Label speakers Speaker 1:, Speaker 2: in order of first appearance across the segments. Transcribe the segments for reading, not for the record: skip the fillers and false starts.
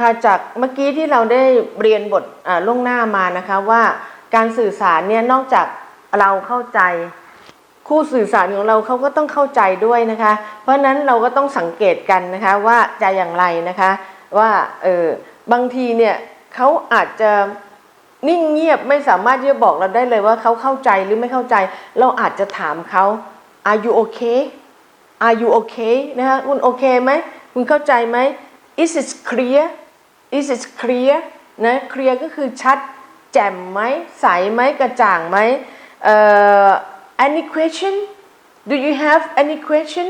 Speaker 1: ค่ะจากเมื่อกี้ที่เราได้เรียนบทล่วงหน้ามานะคะว่าการสื่อสารเนี่ยนอกจากเราเข้าใจคู่สื่อสารของเราเขาก็ต้องเข้าใจด้วยนะคะเพราะฉะนั้นเราก็ต้องสังเกตกันนะคะว่าจะอย่างไรนะคะว่าบางทีเนี่ยเขาอาจจะนิ่งเงียบไม่สามารถที่จะบอกเราได้เลยว่าเขาเข้าใจหรือไม่เข้าใจเราอาจจะถามเขา Are you okay Are you okay นะคะคุณโอเคไหมคุณเข้าใจไหม Is it clear Is it clear นะ clear ก็คือชัดแจ่มไหมใสไหมกระจ่างไหมAny question Do you have any question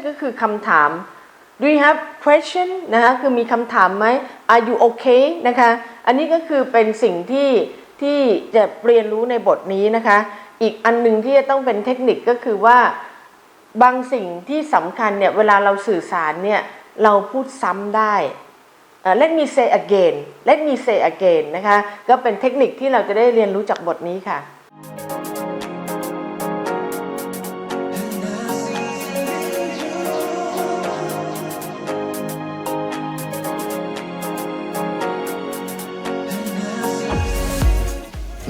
Speaker 1: ก็คือคำถาม Do you have question นะคะคือมีคำถามไหม Are you okay นะคะอันนี้ก็คือเป็นสิ่งที่จะเรียนรู้ในบทนี้นะคะอีกอันหนึ่งที่จะต้องเป็นเทคนิคก็คือว่าบางสิ่งที่สำคัญเนี่ยเวลาเราสื่อสารเนี่ยเราพูดซ้ำได้Let me say again นะคะก็เป็นเทคนิคที่เราจะได้เรียนรู้จากบทนี้ค่ะ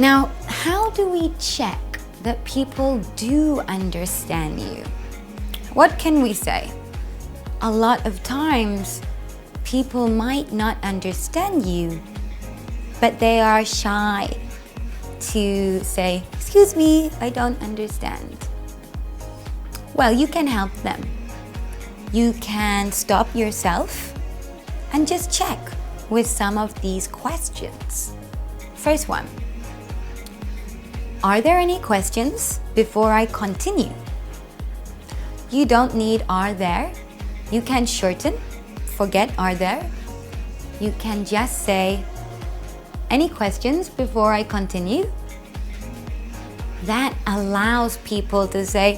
Speaker 2: Now, how do we check that people do understand you? What can we say? A lot of times, people might not understand you, but they are shy to say, "Excuse me, I don't understand." Well, you can help them. You can stop yourself and just check with some of these questions. First one, are there any questions before I continue? You don't need are there. You can shorten, forget are there. You can just say, any questions before I continue? That allows people to say,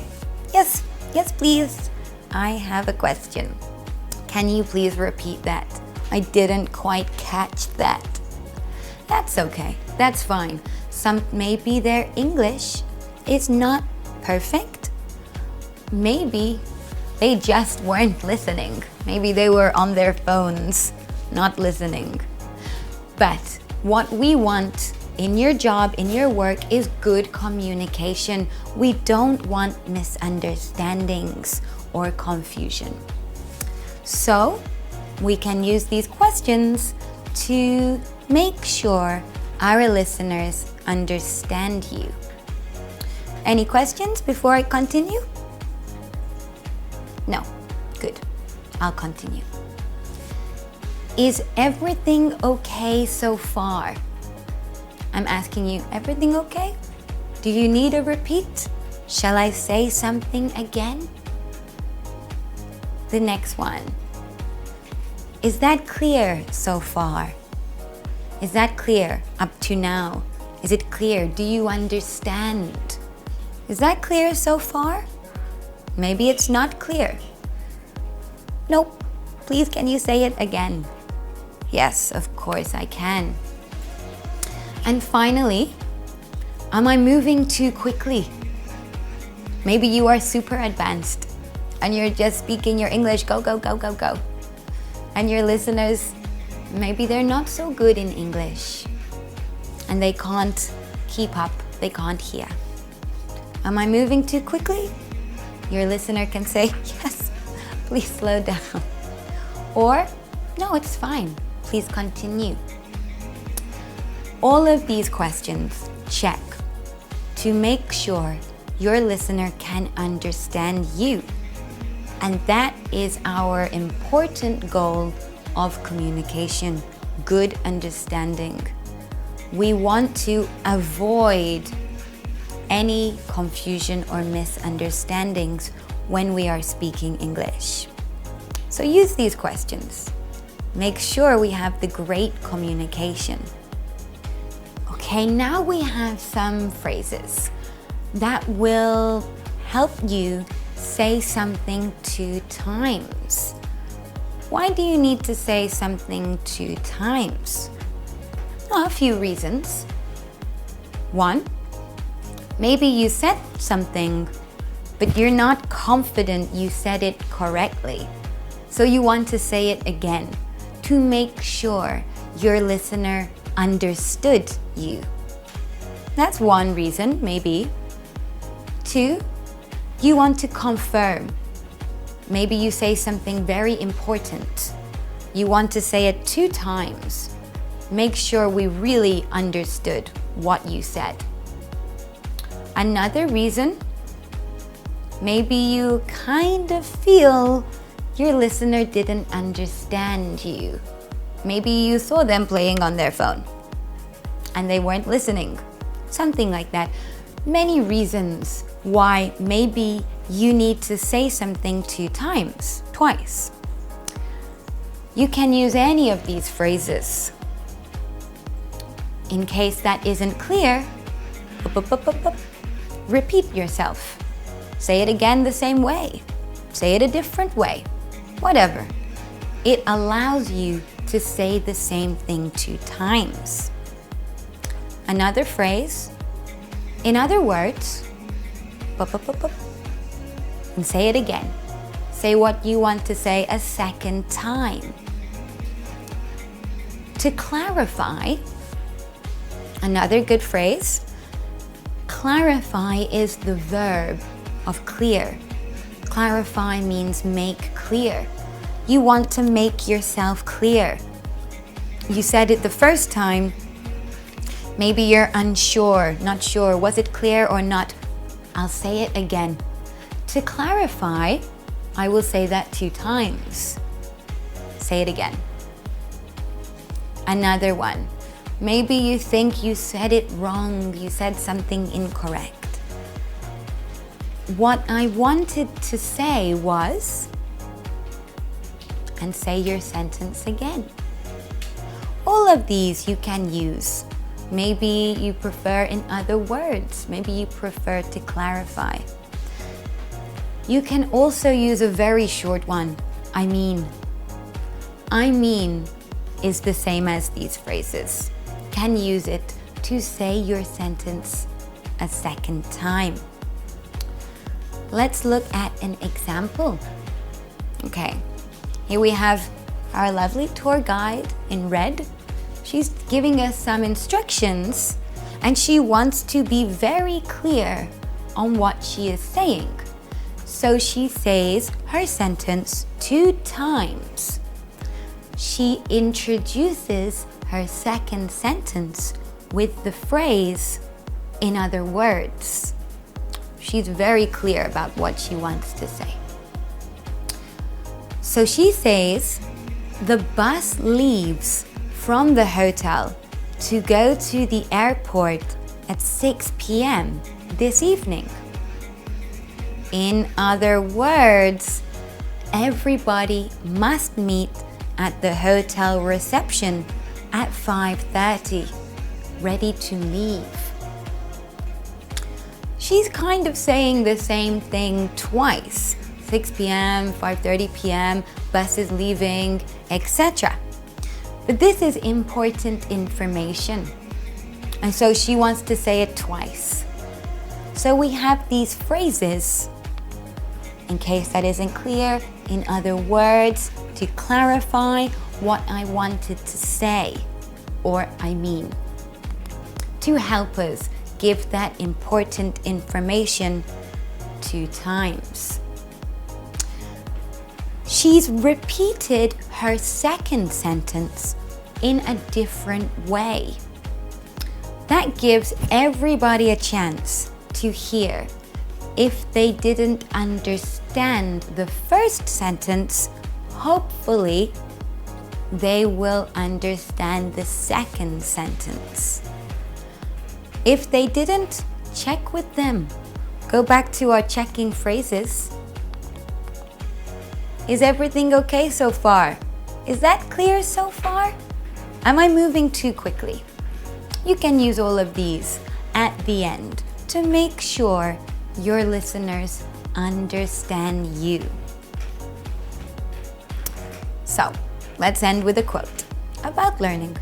Speaker 2: yes please, I have a question. Can you please repeat that? I didn't quite catch that. That's okay, that's fine. Maybe their English is not perfect. Maybe they just weren't listening. Maybe they were on their phones, not listening. But what we want in your job, in your work, is good communication. We don't want misunderstandings or confusion. So we can use these questions to make sure our listeners understand you. Any questions before I continue? No. Good. I'll continue. Is everything okay so far? I'm asking you, everything okay? Do you need a repeat? Shall I say something again? The next one. Is that clear so far? Is that clear up to now? Is it clear? Do you understand? Is that clear so far? Maybe it's not clear. Nope. Please, can you say it again? Yes, of course I can. And finally, am I moving too quickly? Maybe you are super advanced and you're just speaking your English, go. And your listeners, maybe they're not so good in English and they can't keep up, they can't hear. Am I moving too quickly? Your listener can say, yes, please slow down. Or, no, it's fine, please continue. All of these questions check to make sure your listener can understand you. And that is our important goal of communication, good understanding. We want to avoid any confusion or misunderstandings when we are speaking English. So use these questions. Make sure we have the great communication. Okay, now we have some phrases that will help you say something 2 times. Why do you need to say something 2 times? A few reasons. 1, maybe you said something, but you're not confident you said it correctly. So you want to say it again to make sure your listener understood you. That's one reason, maybe. 2, you want to confirm. Maybe you say something very important. You want to say it 2 times. Make sure we really understood what you said. Another reason, maybe you kind of feel your listener didn't understand you. Maybe you saw them playing on their phone and they weren't listening. Something like that. Many reasons why maybe you need to say something 2 times, twice. You can use any of these phrases. In case that isn't clear, repeat yourself. Say it again the same way. Say it a different way. Whatever. It allows you to say the same thing 2 times. Another phrase, in other words, and say it again. Say what you want to say a second time. To clarify, another good phrase, clarify is the verb of clear. Clarify means make clear. You want to make yourself clear. You said it the first time. Maybe you're unsure, not sure. Was it clear or not? I'll say it again. To clarify, I will say that 2 times. Say it again. Another one. Maybe you think you said it wrong. You said something incorrect. What I wanted to say was, and say your sentence again. All of these you can use. Maybe you prefer in other words. Maybe you prefer to clarify. You can also use a very short one. I mean. I mean is the same as these phrases. Can use it to say your sentence a second time. Let's look at an example. Okay, here we have our lovely tour guide in red. She's giving us some instructions and she wants to be very clear on what she is saying. So she says her sentence 2 times. She introduces her second sentence with the phrase, in other words. She's very clear about what she wants to say. So she says, the bus leaves from the hotel to go to the airport at 6 p.m. this evening. In other words, everybody must meet at the hotel reception at 5:30, ready to leave. She's kind of saying the same thing twice. 6 p.m., 5:30 p.m., bus is leaving, etc. But this is important information. And so she wants to say it twice. So we have these phrases, in case that isn't clear, in other words, to clarify what I wanted to say, or I mean, to help us give that important information 2 times. She's repeated her second sentence in a different way. That gives everybody a chance to hear. If they didn't understand the first sentence, hopefully they will understand the second sentence. If they didn't, check with them. Go back to our checking phrases. Is everything okay so far? Is that clear so far? Am I moving too quickly? You can use all of these at the end to make sure your listeners understand you. So, let's end with a quote about learning.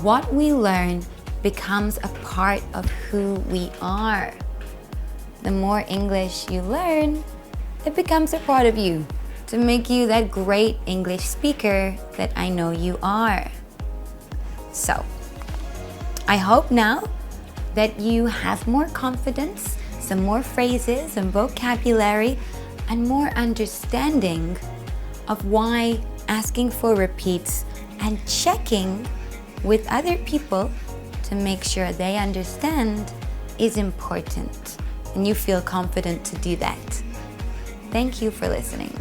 Speaker 2: What we learn becomes a part of who we are. The more English you learn, it becomes a part of you. to make you that great English speaker that I know you are. So, I hope now that you have more confidence, some more phrases and vocabulary, and more understanding of why asking for repeats and checking with other people to make sure they understand is important, and you feel confident to do that. Thank you for listening.